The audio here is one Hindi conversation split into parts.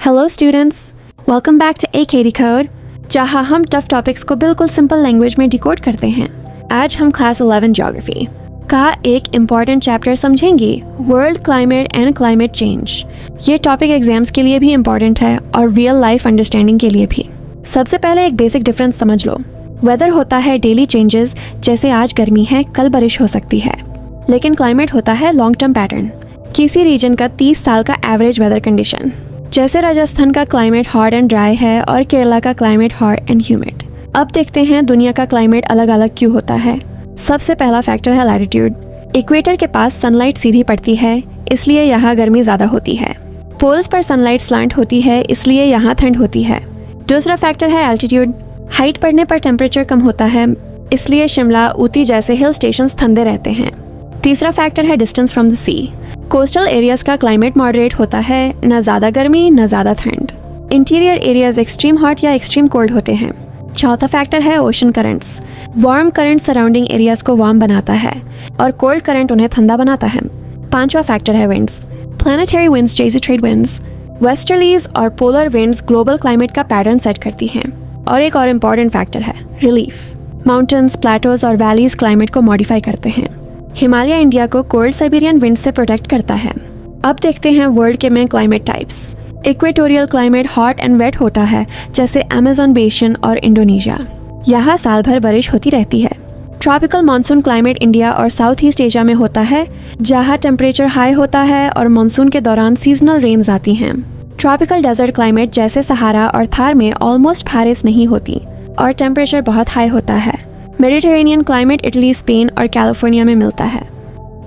Hello students, welcome back to AK Decode, जहाँ हम टफ टॉपिक्स को बिल्कुल सिंपल लैंग्वेज में डिकोड करते हैं। आज हम क्लास 11 ज्योग्राफी का एक इम्पॉर्टेंट चैप्टर समझेंगे, world climate and climate change. ये टॉपिक एग्जाम्स के लिए भी इम्पॉर्टेंट है और रियल लाइफ अंडरस्टैंडिंग के लिए भी। सबसे पहले एक बेसिक डिफरेंस समझ लो। वेदर होता है डेली चेंजेस, जैसे आज गर्मी है कल बारिश हो सकती है, लेकिन क्लाइमेट होता है लॉन्ग टर्म पैटर्न, किसी रीजन का 30 साल का एवरेज वेदर कंडीशन। जैसे राजस्थान का क्लाइमेट हॉट एंड ड्राई है और केरला का क्लाइमेट हॉट एंड ह्यूमिड। अब देखते हैं दुनिया का क्लाइमेट अलग अलग क्यों होता है। सबसे पहला फैक्टर है लैटिट्यूड। इक्वेटर के पास सनलाइट सीधी पड़ती है, इसलिए यहाँ गर्मी ज़्यादा होती है। पोल्स पर सनलाइट स्लांट होती है, इसलिए यहाँ ठंड होती है। दूसरा फैक्टर है एल्टीट्यूड। हाइट बढ़ने पर टेम्परेचर कम होता है, इसलिए शिमला, ऊटी जैसे हिल स्टेशंस ठंडे रहते हैं। तीसरा फैक्टर है distance from the sea. Coastal areas का क्लाइमेट मॉडरेट होता है, न ज़्यादा गर्मी न ज़्यादा ठंड। इंटीरियर एरियाज एक्सट्रीम हॉट या एक्सट्रीम कोल्ड होते हैं। चौथा फैक्टर है ocean currents. Warm current surrounding areas को वार्म बनाता है और कोल्ड करंट उन्हें ठंडा बनाता है। पांचवा फैक्टर है विंड्स। प्लैनेटरी विंड्स जैसे ट्रेड विंड्स, वेस्टर्लीज और पोलर विंड्स ग्लोबल क्लाइमेट का पैटर्न सेट करती हैं। और एक और इम्पॉर्टेंट फैक्टर है रिलीफ। माउंटेन्स, प्लेटोज और वैलीज क्लाइमेट को मॉडिफाई करते हैं। हिमालय इंडिया को कोल्ड साइबेरियन विंड से प्रोटेक्ट करता है। अब देखते हैं वर्ल्ड के main climate types. Equatorial climate hot and wet होता है, जैसे अमेज़न बेसिन और इंडोनेशिया। यहाँ साल भर बारिश होती रहती है। ट्रॉपिकल मानसून क्लाइमेट इंडिया और साउथ ईस्ट एशिया में होता है, जहाँ टेम्परेचर हाई होता है और मानसून के दौरान सीजनल रेन्स आती हैं। ट्रॉपिकल डेजर्ट क्लाइमेट जैसे सहारा और थार में ऑलमोस्ट बारिश नहीं होती और टेम्परेचर बहुत हाई होता है। मेडिटेरेनियन क्लाइमेट इटली, स्पेन और कैलिफोर्निया में मिलता है।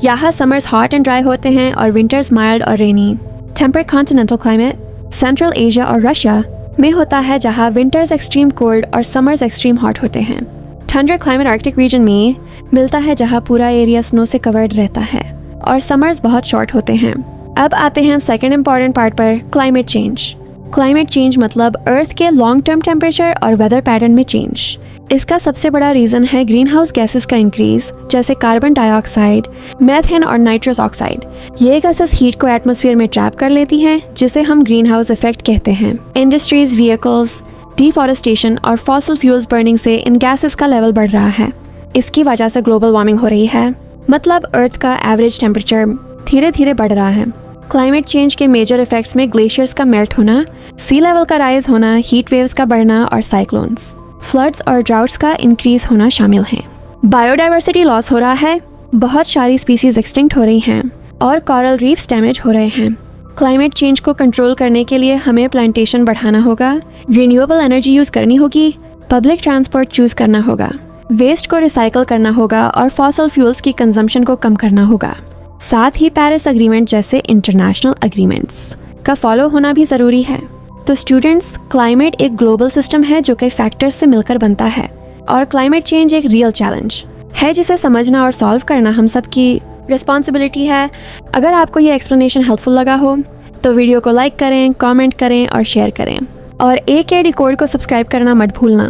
यहाँ समर्स हॉट एंड ड्राई होते हैं और विंटर्स माइल्ड और rainy. Temperate continental climate central Asia और रशिया में होता है, जहाँ विंटर्स एक्सट्रीम कोल्ड और समर्स एक्सट्रीम हॉट होते हैं। ठंडर क्लाइमेट आर्कटिक रीजन में मिलता है, जहाँ पूरा एरिया स्नो से कवर्ड रहता है और समर्स बहुत शॉर्ट होते हैं। अब आते हैं सेकेंड इम्पॉर्टेंट पार्ट पर, क्लाइमेट चेंज। क्लाइमेट चेंज मतलब अर्थ के लॉन्ग टर्म टेम्परेचर और वेदर पैटर्न में चेंज। इसका सबसे बड़ा रीजन है ग्रीन हाउस गैसेस का इंक्रीज, जैसे कार्बन डाइऑक्साइड, मेथेन और नाइट्रस ऑक्साइड। ये गैसेस हीट को एटमॉस्फेयर में ट्रैप कर लेती हैं, जिसे हम ग्रीन हाउस इफेक्ट कहते हैं। इंडस्ट्रीज, व्हीकल्स, डिफॉरेस्टेशन और फॉसिल फ्यूल्स बर्निंग से इन गैसेस का लेवल बढ़ रहा है। इसकी वजह से ग्लोबल वार्मिंग हो रही है, मतलब अर्थ का एवरेज टेम्परेचर धीरे धीरे बढ़ रहा है। क्लाइमेट चेंज के मेजर इफेक्ट्स में ग्लेशियर्स का मेल्ट होना, सी लेवल का राइज होना, हीट वेव्स का बढ़ना और साइक्लोन्स, फ्लड्स और ड्राउट्स का इंक्रीज होना शामिल हैं। बायोडाइवर्सिटी लॉस हो रहा है, बहुत सारी स्पीसीज एक्सटिंक्ट हो रही हैं और कोरल रीफ्स डैमेज हो रहे हैं। क्लाइमेट चेंज को कंट्रोल करने के लिए हमें प्लांटेशन बढ़ाना होगा, रिन्यूएबल एनर्जी यूज करनी होगी, पब्लिक ट्रांसपोर्ट चूज करना होगा, वेस्ट को रिसाइकल करना होगा और फॉसिल फ्यूल्स की कंजम्पशन को कम करना होगा। साथ ही पेरिस एग्रीमेंट जैसे इंटरनेशनल एग्रीमेंट्स का फॉलो होना भी ज़रूरी है। तो स्टूडेंट्स, क्लाइमेट एक ग्लोबल सिस्टम है जो कई फैक्टर्स से मिलकर बनता है और क्लाइमेट चेंज एक रियल चैलेंज है, जिसे समझना और सॉल्व करना हम सब की रिस्पॉन्सिबिलिटी है। अगर आपको ये एक्सप्लेनेशन हेल्पफुल लगा हो तो वीडियो को लाइक करें, कमेंट करें और शेयर करें और AK Decode को सब्सक्राइब करना मत भूलना।